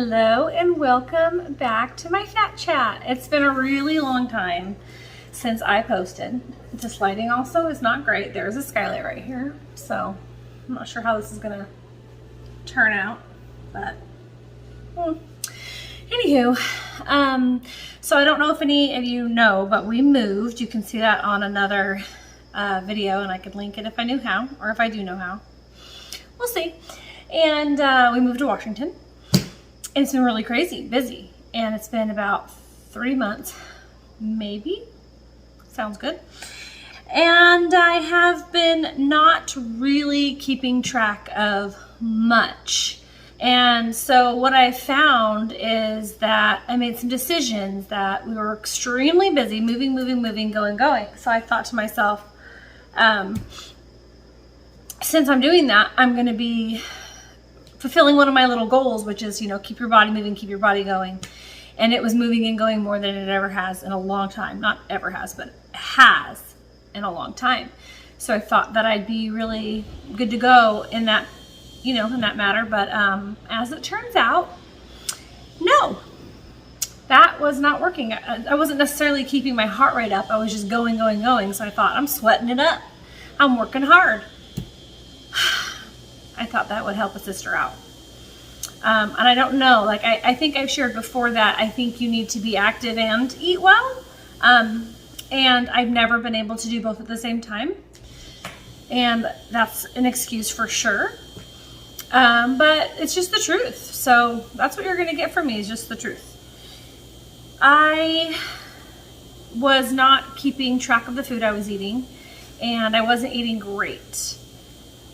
Hello and welcome back to my Fat Chat. It's been a really long time since I posted. This lighting also is not great. There's a skylight right here, so I'm not sure how this is gonna turn out, but anywho, so I don't know if any of you know, but we moved. You can see that on another video, and I could link it if I knew how, or if I do know how. We'll see. And we moved to Washington. And it's been really crazy, busy. And it's been about 3 months, maybe. Sounds good. And I have been not really keeping track of much. And so what I found is that I made some decisions that we were extremely busy, moving, going. So I thought to myself, since I'm doing that, I'm going to be fulfilling one of my little goals, which is, you know, keep your body moving, keep your body going. And it was moving and going more than it ever has in a long time. Not ever has, but has in a long time. So I thought that I'd be really good to go in that, you know, in that matter. But as it turns out, no, that was not working. I wasn't necessarily keeping my heart rate up. I was just going. So I thought, I'm sweating it up. I'm working hard. I thought that would help a sister out. And I don't know, like I think I've shared before that I think you need to be active and eat well. And I've never been able to do both at the same time. And that's an excuse for sure. But it's just the truth. So that's what you're going to get from me, is just the truth. I was not keeping track of the food I was eating, and I wasn't eating great.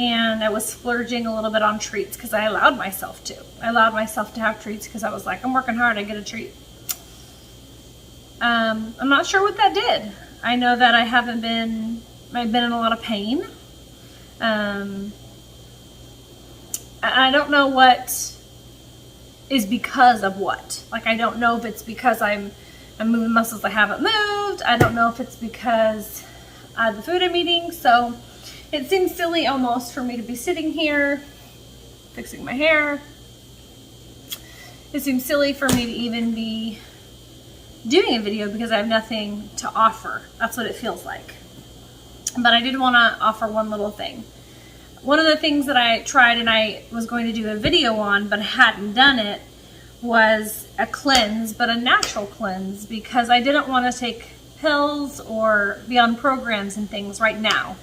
And I was splurging a little bit on treats because I allowed myself to. I allowed myself to have treats because I was like, I'm working hard, I get a treat. I'm not sure what that did. I know that I've been in a lot of pain. I don't know what is because of what. Like, I don't know if it's because I'm moving muscles I haven't moved. I don't know if it's because of the food I'm eating. So it seems silly almost for me to be sitting here fixing my hair. It seems silly for me to even be doing a video because I have nothing to offer. That's what it feels like. But I did want to offer one little thing. One of the things that I tried and I was going to do a video on but hadn't done it was a cleanse, but a natural cleanse, because I didn't want to take pills or be on programs and things right now.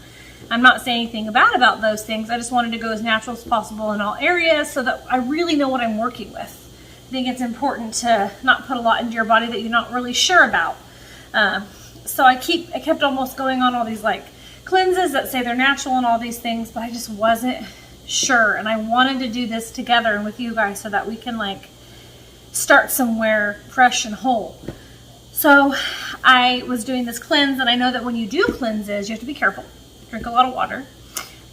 I'm not saying anything bad about those things. I just wanted to go as natural as possible in all areas so that I really know what I'm working with. I think it's important to not put a lot into your body that you're not really sure about. So I kept almost going on all these like cleanses that say they're natural and all these things, but I just wasn't sure. And I wanted to do this together and with you guys so that we can like start somewhere fresh and whole. So I was doing this cleanse, and I know that when you do cleanses, you have to be careful. Drink a lot of water,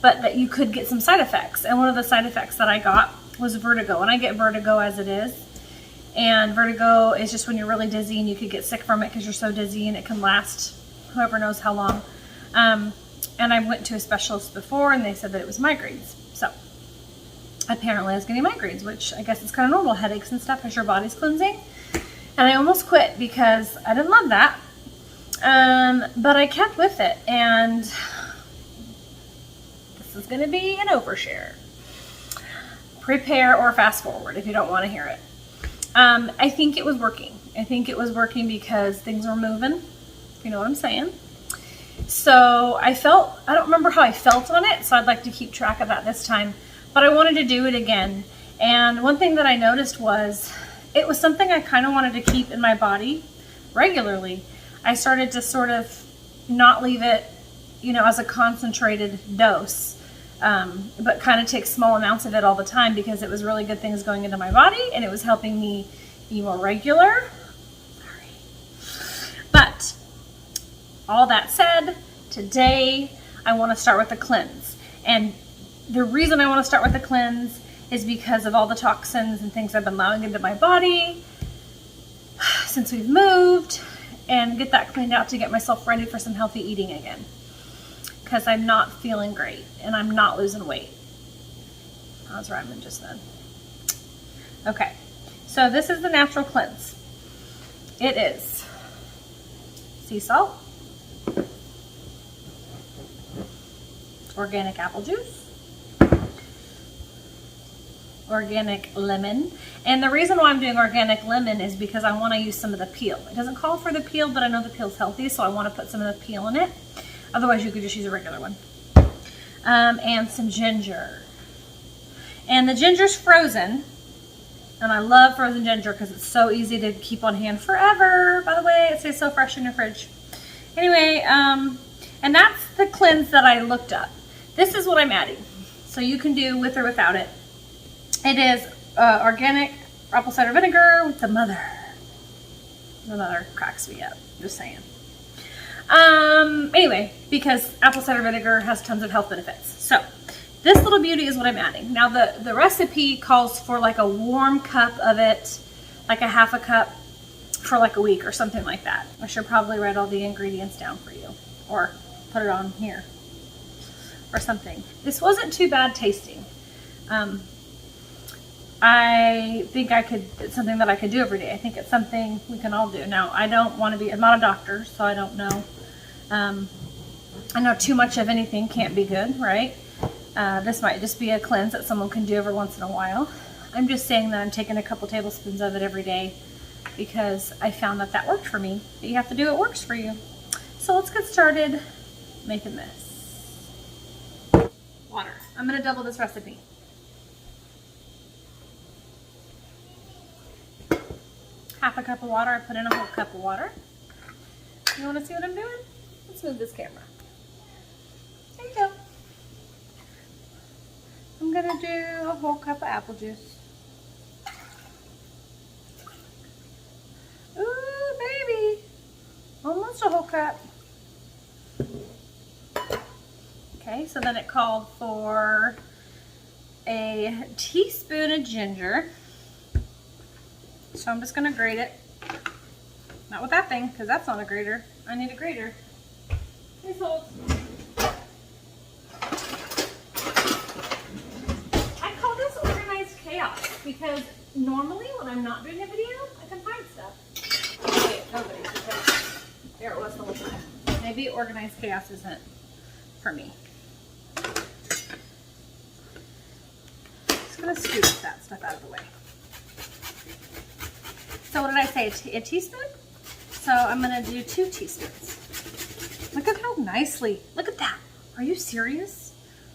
but that you could get some side effects. And one of the side effects that I got was vertigo, and I get vertigo as it is. And vertigo is just when you're really dizzy, and you could get sick from it because you're so dizzy, and it can last whoever knows how long. And I went to a specialist before, and they said that it was migraines. So apparently I was getting migraines, which I guess it's kind of normal, headaches and stuff as your body's cleansing. And I almost quit because I didn't love that. But I kept with it, and this is going to be an overshare. Prepare or fast forward if you don't want to hear it. I think it was working. I think it was working because things were moving, if you know what I'm saying. So I don't remember how I felt on it, so I'd like to keep track of that this time. But I wanted to do it again. And one thing that I noticed was it was something I kind of wanted to keep in my body regularly. I started to sort of not leave it, you know, as a concentrated dose, but kind of take small amounts of it all the time because it was really good things going into my body and it was helping me be more regular. Sorry. But all that said, today I want to start with the cleanse. And the reason I want to start with the cleanse is because of all the toxins and things I've been allowing into my body since we've moved, and get that cleaned out to get myself ready for some healthy eating again. Because I'm not feeling great and I'm not losing weight. I was rhyming just then. Okay, So this is the natural cleanse. It is sea salt, organic apple juice, organic lemon. And the reason why I'm doing organic lemon is because I want to use some of the peel. It doesn't call for the peel, but I know the peel's healthy, so I want to put some of the peel in it. Otherwise, you could just use a regular one. And some ginger. And the ginger's frozen. And I love frozen ginger because it's so easy to keep on hand forever. By the way, it stays so fresh in your fridge. Anyway, and that's the cleanse that I looked up. This is what I'm adding. So you can do with or without it. It is organic apple cider vinegar with the mother. The mother cracks me up, just saying. Anyway, because apple cider vinegar has tons of health benefits. So this little beauty is what I'm adding. Now the recipe calls for like a warm cup of it, like a half a cup for like a week or something like that. I should probably write all the ingredients down for you or put it on here or something. This wasn't too bad tasting. I think it's something that I could do every day. I think it's something we can all do. Now, I'm not a doctor, so I don't know. I know too much of anything can't be good, right? This might just be a cleanse that someone can do every once in a while. I'm just saying that I'm taking a couple tablespoons of it every day because I found that worked for me. But you have to do what works for you. So let's get started making this. Water. I'm going to double this recipe. Half a cup of water. I put in a whole cup of water. You want to see what I'm doing? Let's move this camera. There you go. I'm going to do a whole cup of apple juice. Ooh, baby. Almost a whole cup. Okay, so then it called for a teaspoon of ginger. So I'm just going to grate it. Not with that thing, because that's not a grater. I need a grater. Please hold. I call this organized chaos because normally when I'm not doing a video, I can find stuff. Wait, nobody, because there it was the whole time. Maybe organized chaos isn't for me. Just going to scoop that stuff out of the way. So what did I say, a teaspoon? So I'm gonna do 2 teaspoons. Look at how nicely, look at that. Are you serious?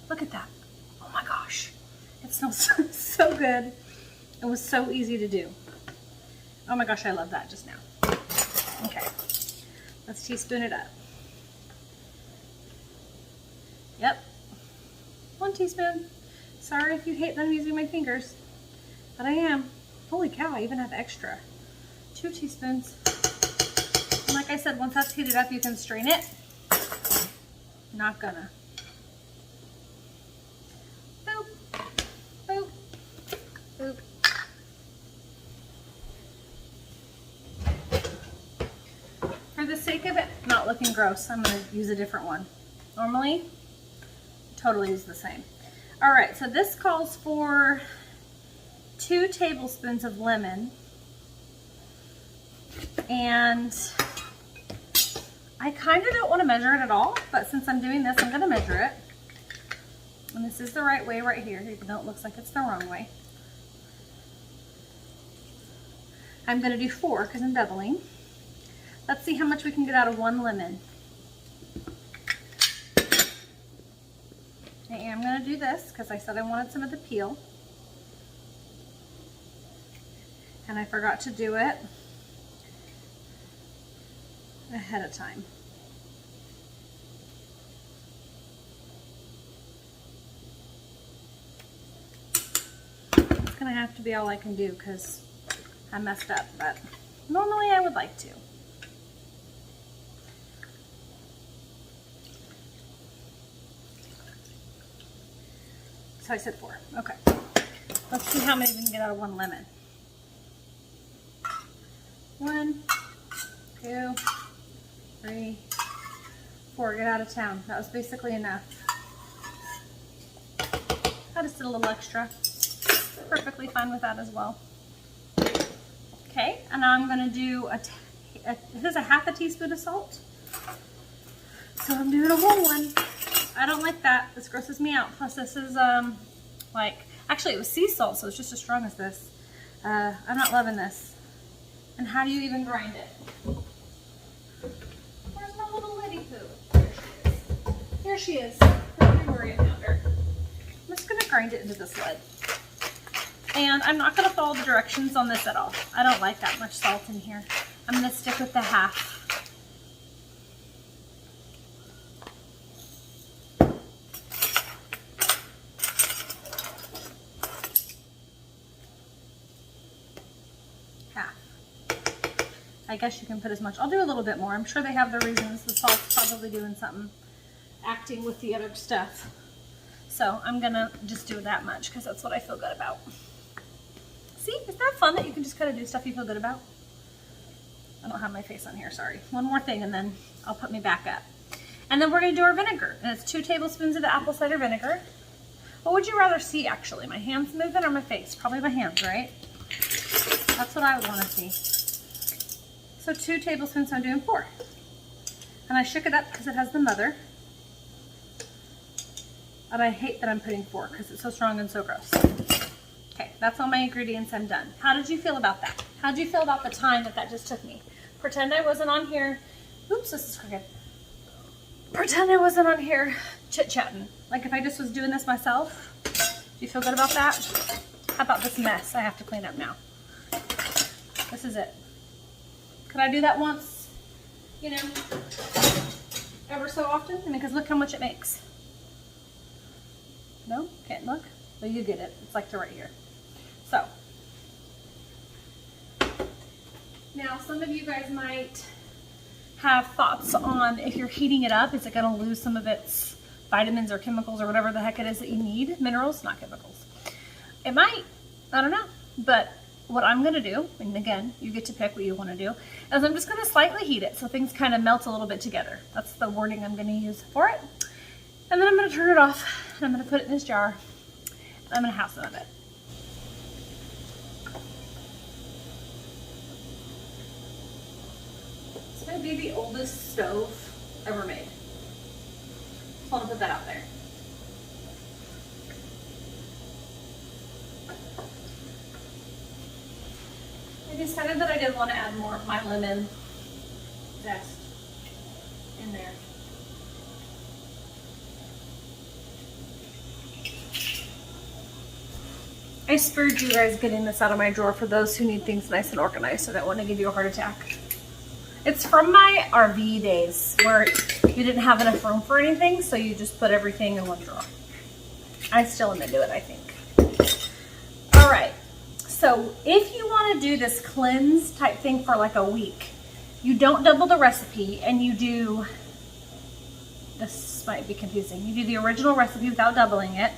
Look at that. Oh my gosh. It smells so good. It was so easy to do. Oh my gosh, I love that just now. Okay, let's teaspoon it up. Yep, 1 teaspoon. Sorry if you hate that I'm using my fingers, but I am. Holy cow, I even have extra. 2 teaspoons. And like I said, once that's heated up, you can strain it. Not gonna. Boop, boop, boop. For the sake of it not looking gross, I'm gonna use a different one. Normally, totally use the same. All right, so this calls for 2 tablespoons of lemon. And I kind of don't want to measure it at all, but since I'm doing this, I'm going to measure it. And this is the right way right here, even though it looks like it's the wrong way. I'm going to do 4 because I'm doubling. Let's see how much we can get out of 1 lemon. I am going to do this because I said I wanted some of the peel. And I forgot to do it ahead of time. It's gonna have to be all I can do because I messed up, but normally I would like to. So I said 4. Okay. Let's see how many we can get out of 1 lemon. 1, 2, 3, 4. Get out of town. That was basically enough. I just did a little extra. Perfectly fine with that as well. and I'm gonna do this is a half a teaspoon of salt. So I'm doing a whole one. I don't like that. This grosses me out. Plus this is actually it was sea salt, so it's just as strong as this. I'm not loving this. And how do you even grind it? Where's my little lady poo? Here she is. Don't you worry about her. I'm just gonna grind it into this lid. And I'm not gonna follow the directions on this at all. I don't like that much salt in here. I'm gonna stick with the half. I guess you can put as much. I'll do a little bit more. I'm sure they have their reasons. The salt's probably doing something, acting with the other stuff. So I'm gonna just do that much because that's what I feel good about. See, isn't that fun that you can just kind of do stuff you feel good about? I don't have my face on here, sorry. One more thing and then I'll put me back up. And then we're gonna do our vinegar. And it's 2 tablespoons of the apple cider vinegar. What would you rather see actually? My hands moving or my face? Probably my hands, right? That's what I would wanna see. So 2 tablespoons, I'm doing 4. And I shook it up because it has the mother. And I hate that I'm putting 4 because it's so strong and so gross. Okay, that's all my ingredients, I'm done. How did you feel about that? How did you feel about the time that just took me? Pretend I wasn't on here. Oops, this is crooked. Pretend I wasn't on here chit-chatting. Like if I just was doing this myself. Do you feel good about that? How about this mess I have to clean up now? This is it. Could I do that once, you know, ever so often? I mean, because look how much it makes. No? Can't look? Well, you get it. It's like to right here. So, now some of you guys might have thoughts on if you're heating it up, is it going to lose some of its vitamins or chemicals or whatever the heck it is that you need? Minerals, not chemicals. It might. I don't know. But what I'm going to do, and again, you get to pick what you want to do, is I'm just going to slightly heat it so things kind of melt a little bit together. That's the wording I'm going to use for it. And then I'm going to turn it off, and I'm going to put it in this jar, and I'm going to have some of it. This might be the oldest stove ever made. Just want to put that out there. I decided that I didn't want to add more of my lemon zest in there. I spared you guys getting this out of my drawer for those who need things nice and organized. I don't want to give you a heart attack. It's from my RV days where you didn't have enough room for anything, so you just put everything in one drawer. I still am into it, I think. All right. So if you want to do this cleanse type thing for like a week, you don't double the recipe and you do, this might be confusing, you do the original recipe without doubling it,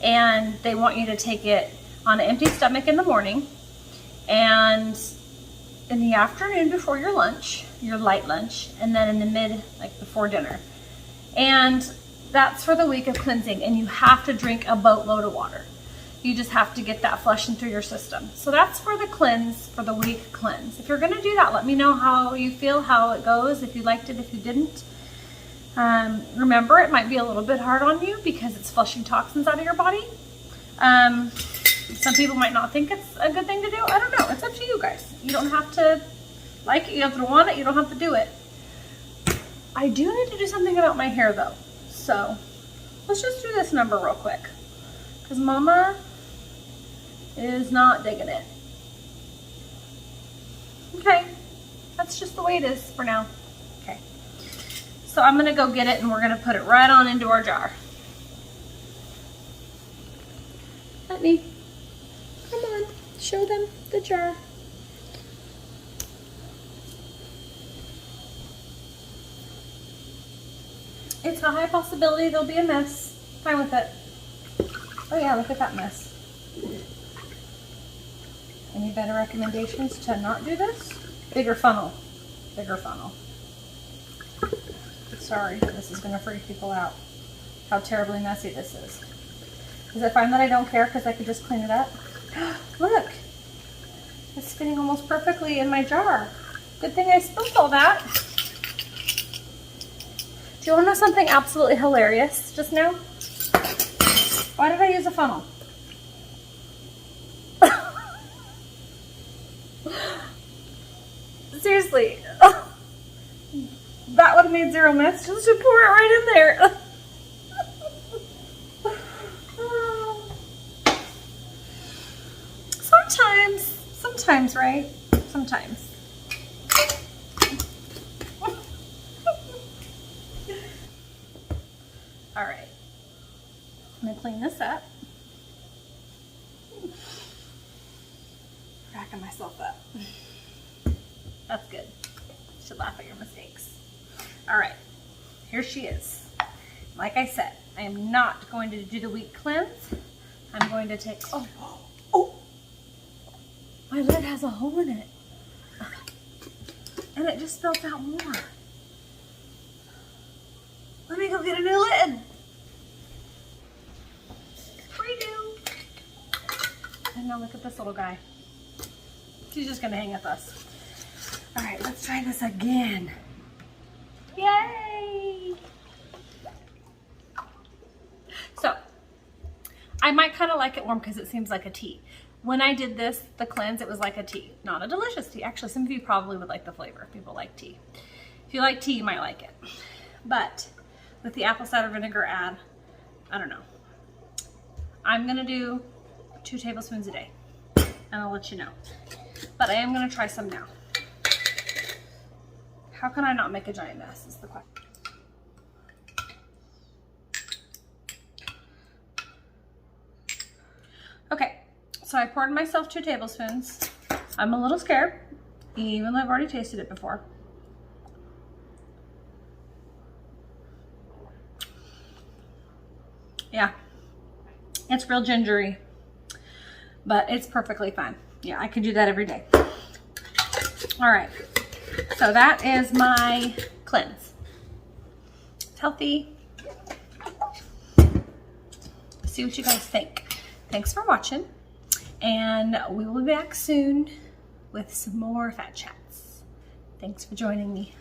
and they want you to take it on an empty stomach in the morning and in the afternoon before your lunch, your light lunch, and then in the mid, like before dinner. And that's for the week of cleansing, and you have to drink a boatload of water. You just have to get that flushing through your system. So that's for the cleanse, for the week cleanse. If you're gonna do that, let me know how you feel, how it goes, if you liked it, if you didn't. Remember, it might be a little bit hard on you because it's flushing toxins out of your body. Some people might not think it's a good thing to do. I don't know, it's up to you guys. You don't have to like it, you don't have to want it, you don't have to do it. I do need to do something about my hair though. So let's just do this number real quick, because Mama is not digging it. Okay, that's just the way it is for now. Okay, so I'm gonna go get it and we're gonna put it right on into our jar. Let me, come on, show them the jar. It's a high possibility there'll be a mess. Fine with it. Oh yeah, look at that mess. Any better recommendations to not do this? Bigger funnel. Bigger funnel. Sorry, this is gonna freak people out. How terribly messy this is. Does it find that I don't care because I could just clean it up? Look! It's spinning almost perfectly in my jar. Good thing I spilled all that. Do you want to know something absolutely hilarious just now? Why did I use a funnel? Seriously. That would have made zero mess just to pour it right in there. Sometimes, right? Sometimes. All right. I'm gonna clean this up. Cracking myself up. That's good. Should laugh at your mistakes. All right, here she is. Like I said, I am not going to do the week cleanse. I'm going to take, oh, my lid has a hole in it. And it just spilled out more. Let me go get a new lid. Redo. And now look at this little guy. She's just gonna hang with us. All right, let's try this again. Yay! So, I might kind of like it warm because it seems like a tea. When I did this, the cleanse, it was like a tea. Not a delicious tea. Actually, some of you probably would like the flavor. People like tea. If you like tea, you might like it. But with the apple cider vinegar add, I don't know. I'm going to do 2 tablespoons a day. And I'll let you know. But I am going to try some now. How can I not make a giant mess is the question. Okay, so I poured myself 2 tablespoons. I'm a little scared, even though I've already tasted it before. Yeah, it's real gingery, but it's perfectly fine. Yeah, I could do that every day. All right, so that is my cleanse. It's healthy. See what you guys think. Thanks for watching, and we will be back soon with some more fat chats. Thanks for joining me.